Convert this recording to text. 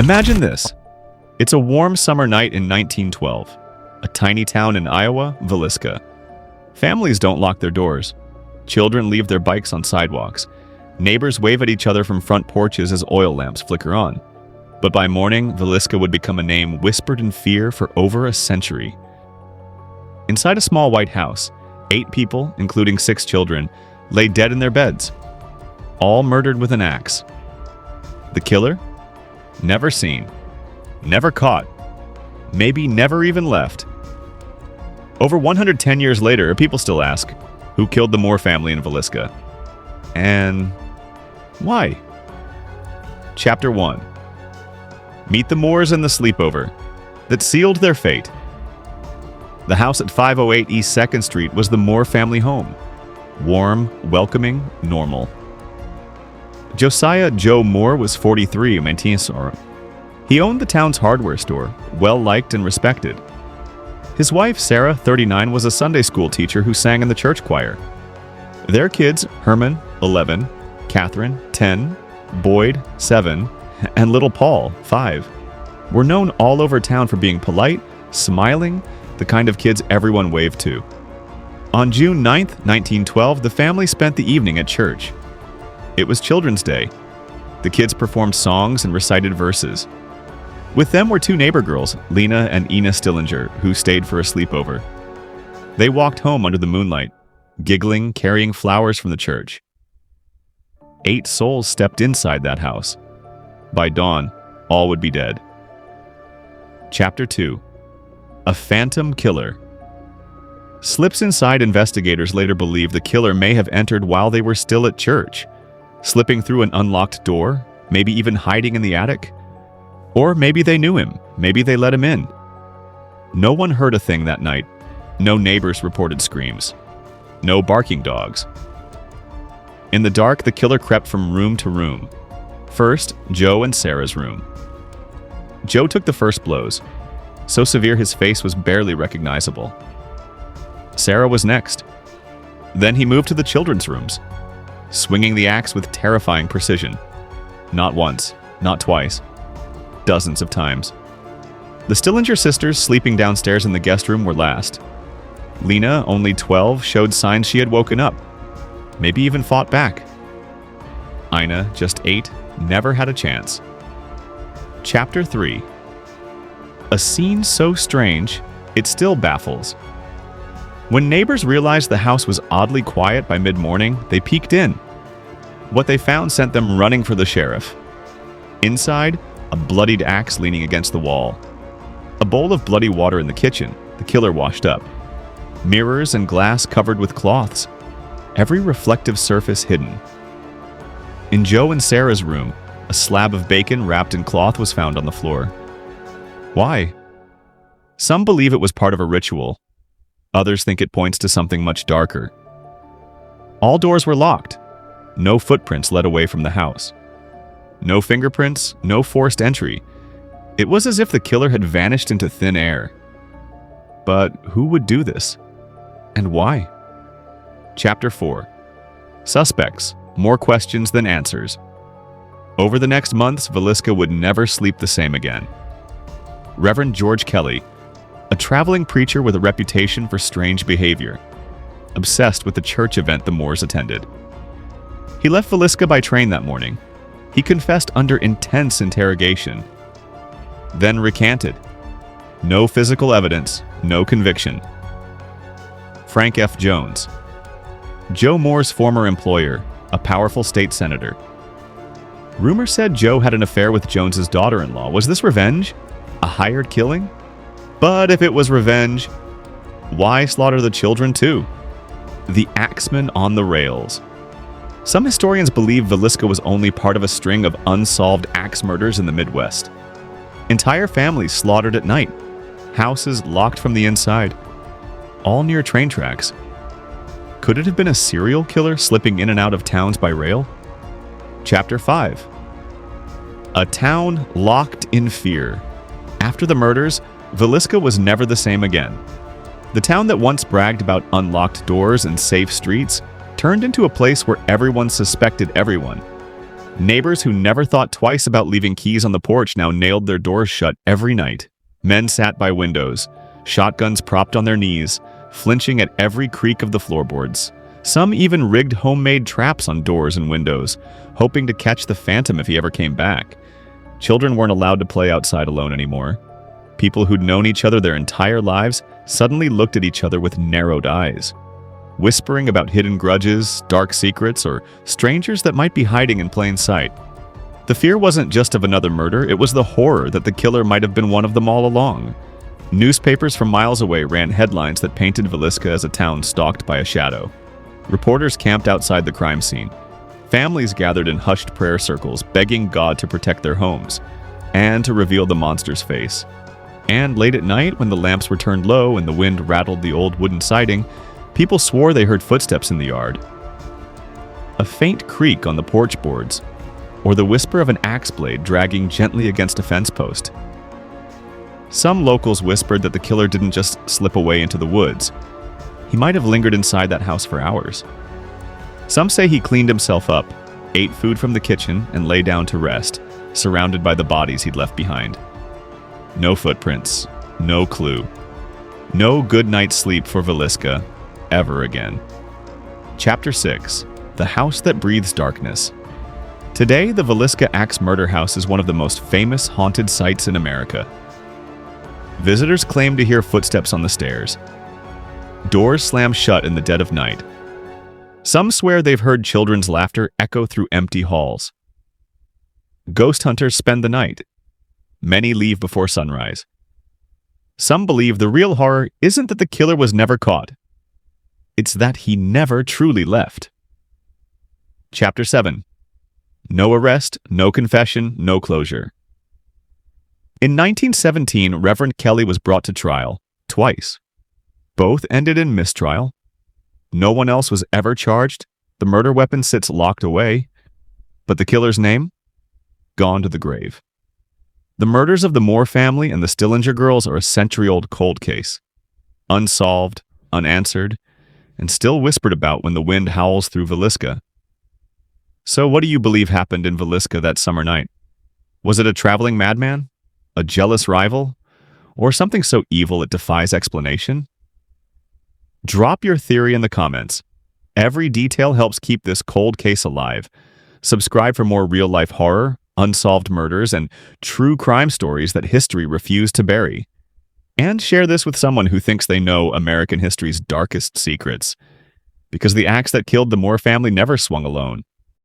Imagine this. It's a warm summer night in 1912. A tiny town in Iowa, Villisca. Families don't lock their doors. Children leave their bikes on sidewalks. Neighbors wave at each other from front porches as oil lamps flicker on. But by morning, Villisca would become a name whispered in fear for over a century. Inside a small white house, 8 people, including 6 children, lay dead in their beds, all murdered with an axe. The killer? Never seen. Never caught. Maybe never even left. Over 110 years later, people still ask, who killed the Moore family in Villisca? And why? Chapter 1. Meet the Moores and the sleepover that sealed their fate. The house at 508 East 2nd Street was the Moore family home. Warm, welcoming, normal. Josiah Joe Moore was 43 in Mantinsora. He owned the town's hardware store, well-liked and respected. His wife, Sarah, 39, was a Sunday school teacher who sang in the church choir. Their kids, Herman, 11, Catherine, 10, Boyd, 7, and little Paul, 5, were known all over town for being polite, smiling, the kind of kids everyone waved to. On June 9, 1912, the family spent the evening at church. It was Children's Day. The kids performed songs and recited verses. With them were 2 neighbor girls, Lena and Ina Stillinger, who stayed for a sleepover. They walked home under the moonlight, giggling, carrying flowers from the church. 8 souls stepped inside that house. By dawn, all would be dead. Chapter 2. A Phantom Killer. Slips inside investigators later believe the killer may have entered while they were still at church, slipping through an unlocked door, maybe even hiding in the attic. Or maybe they knew him, maybe they let him in. No one heard a thing that night. No neighbors reported screams. No barking dogs. In the dark, the killer crept from room to room. First, Joe and Sarah's room. Joe took the first blows, so severe his face was barely recognizable. Sarah was next. Then he moved to the children's rooms, swinging the axe with terrifying precision. Not once, not twice, dozens of times. The Stillinger sisters sleeping downstairs in the guest room were last. Lena, only 12, showed signs she had woken up, maybe even fought back. Ina, just 8, never had a chance. Chapter 3. A scene so strange, it still baffles. When neighbors realized the house was oddly quiet by mid-morning, they peeked in. What they found sent them running for the sheriff. Inside, a bloodied axe leaning against the wall. A bowl of bloody water in the kitchen, the killer washed up. Mirrors and glass covered with cloths, every reflective surface hidden. In Joe and Sarah's room, a slab of bacon wrapped in cloth was found on the floor. Why? Some believe it was part of a ritual. Others think it points to something much darker. All doors were locked. No footprints led away from the house. No fingerprints, no forced entry. It was as if the killer had vanished into thin air. But who would do this? And why? Chapter 4. Suspects. More questions than answers. Over the next months, Villisca would never sleep the same again. Reverend George Kelly, a traveling preacher with a reputation for strange behavior, obsessed with the church event the Moores attended. He left Villisca by train that morning. He confessed under intense interrogation, then recanted. No physical evidence, no conviction. Frank F. Jones, Joe Moore's former employer, a powerful state senator. Rumor said Joe had an affair with Jones's daughter-in-law. Was this revenge? A hired killing? But if it was revenge, why slaughter the children too? The axeman on the rails. Some historians believe Villisca was only part of a string of unsolved axe murders in the Midwest. Entire families slaughtered at night, houses locked from the inside, all near train tracks. Could it have been a serial killer slipping in and out of towns by rail? Chapter 5. A town locked in fear. After the murders, Villisca was never the same again. The town that once bragged about unlocked doors and safe streets turned into a place where everyone suspected everyone. Neighbors who never thought twice about leaving keys on the porch now nailed their doors shut every night. Men sat by windows, shotguns propped on their knees, flinching at every creak of the floorboards. Some even rigged homemade traps on doors and windows, hoping to catch the phantom if he ever came back. Children weren't allowed to play outside alone anymore. People who'd known each other their entire lives suddenly looked at each other with narrowed eyes, whispering about hidden grudges, dark secrets, or strangers that might be hiding in plain sight. The fear wasn't just of another murder, it was the horror that the killer might have been one of them all along. Newspapers from miles away ran headlines that painted Villisca as a town stalked by a shadow. Reporters camped outside the crime scene. Families gathered in hushed prayer circles, begging God to protect their homes and to reveal the monster's face. And late at night, when the lamps were turned low and the wind rattled the old wooden siding, people swore they heard footsteps in the yard. A faint creak on the porch boards, or the whisper of an axe blade dragging gently against a fence post. Some locals whispered that the killer didn't just slip away into the woods. He might have lingered inside that house for hours. Some say he cleaned himself up, ate food from the kitchen, and lay down to rest, surrounded by the bodies he'd left behind. No footprints, no clue. No good night's sleep for Villisca ever again. Chapter 6. The House That Breathes Darkness. Today, the Villisca Axe Murder House is one of the most famous haunted sites in America. Visitors claim to hear footsteps on the stairs. Doors slam shut in the dead of night. Some swear they've heard children's laughter echo through empty halls. Ghost hunters spend the night. Many leave before sunrise. Some believe the real horror isn't that the killer was never caught. It's that he never truly left. Chapter 7. No arrest, no confession, no closure. In 1917, Reverend Kelly was brought to trial, twice. Both ended in mistrial. No one else was ever charged. The murder weapon sits locked away. But the killer's name? Gone to the grave. The murders of the Moore family and the Stillinger girls are a century-old cold case. Unsolved, unanswered, and still whispered about when the wind howls through Villisca. So what do you believe happened in Villisca that summer night? Was it a traveling madman? A jealous rival? Or something so evil it defies explanation? Drop your theory in the comments. Every detail helps keep this cold case alive. Subscribe for more real-life horror, unsolved murders, and true crime stories that history refused to bury. And share this with someone who thinks they know American history's darkest secrets. Because the axe that killed the Moore family never swung alone.